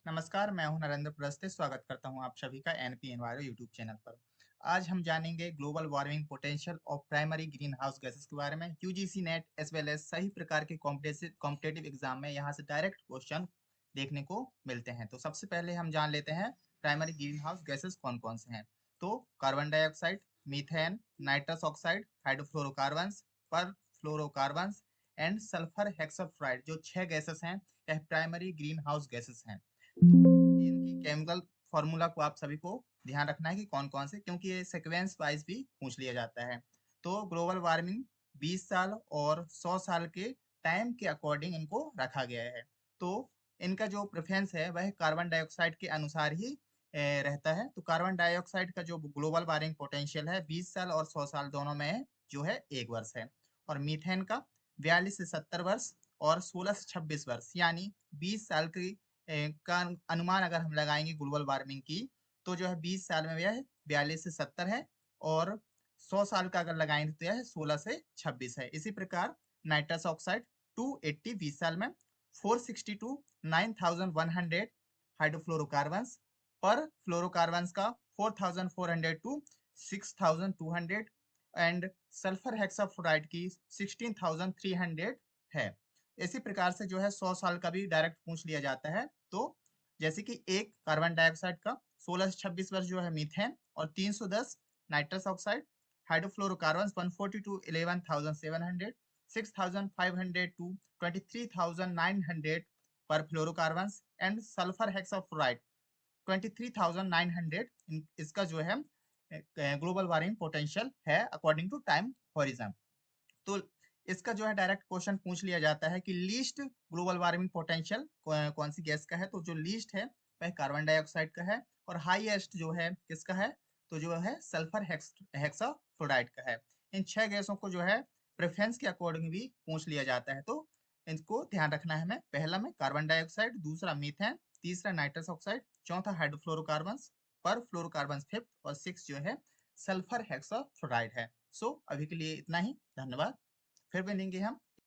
नमस्कार, मैं हूं नरेंद्र प्रस्ते। स्वागत करता हूं आप सभी का एनपी एनवायरो यूट्यूब चैनल पर। आज हम जानेंगे global warming potential of primary greenhouse gases के बारे में। UGC NET as well as सही प्रकार के कॉम्पिटेटिव एग्जाम में यहां से डायरेक्ट क्वेश्चन देखने को मिलते हैं। तो सबसे पहले हम जान लेते हैं प्राइमरी ग्रीन हाउस गैसेस कौन कौन से हैं। तो carbon dioxide, methane, nitrous oxide, hydrofluorocarbon, पर फ्लोरोकार्बन एंड सल्फर हेक्साफ्लोराइड, जो 6 गैसेस हैं, यह प्राइमरी ग्रीन हाउस गैसेस हैं। इनकी केमिकल फॉर्मूला को आप सभी को ध्यान रखना है कि कौन कौन से, क्योंकि ये सीक्वेंस वाइज भी पूछ लिया जाता है। तो ग्लोबल वार्मिंग 20 साल और 100 साल के टाइम के अकॉर्डिंग इनको रखा गया है। तो इनका जो प्रेफरेंस है वह कार्बन डाइऑक्साइड के अनुसार ही रहता है। तो कार्बन डाइऑक्साइड का जो ग्लोबल वार्मिंग पोटेंशियल है 20 साल और 100 साल दोनों में जो है 1 वर्ष है। और मीथेन का 42 से 70 वर्ष और 16 से 26 वर्ष, यानी 20 साल की का अनुमान अगर हम लगाएंगे ग्लोबल वार्मिंग की, तो जो है 20 साल में यह 42 से 70 है और 100 साल का अगर लगाएंगे तो यह 16 से 26 है। इसी प्रकार नाइट्रस ऑक्साइड 280 20 साल में, 462 9100 हाइड्रोफ्लोरोकार्बन, पर फ्लोरोकार्बन का 4400 टू 6200 एंड सल्फर हेक्साफ्लोराइड की 16300 है। इसी प्रकार से जो है 100 साल का भी डायरेक्ट पूछ लिया जाता है। तो जैसे कि एक कार्बन डाइऑक्साइड का 16 से 26 वर्ष जो है मीथेन, और 310 नाइट्रस ऑक्साइड, हाइड्रोफ्लोरोकार्बन 142 11700, 6500 टू 23900 पर फ्लोरोकार्बन एंड सल्फर हेक्साफ्लोराइड 23900, इसका जो है ग्लोबल वार्मिंग पोटेंशियल है अकॉर्डिंग टू टाइम हॉरिजन। तो इसका जो है डायरेक्ट क्वेश्चन पूछ लिया जाता है कि लीस्ट ग्लोबल वार्मिंग पोटेंशियल कौन सी गैस का है। तो जो लीस्ट है वह कार्बन डाइऑक्साइड का है, और हाईएस्ट जो है किसका है, तो जो है सल्फर हेक्साफ्लोराइड का है। इन 6 गैसों को जो है प्रेफरेंस के अकॉर्डिंग भी पूछ लिया जाता है। तो इनको ध्यान रखना है हमें। पहला में कार्बन डाइऑक्साइड, दूसरा मीथेन, तीसरा नाइट्रस ऑक्साइड, चौथा हाइड्रोफ्लोरोकार्बन, पर फ्लोरोकार्बन फिफ्थ, और सिक्स जो है सल्फर हेक्साफ्लोराइड है। सो अभी के लिए इतना ही। धन्यवाद। फिर मिलेंगे हम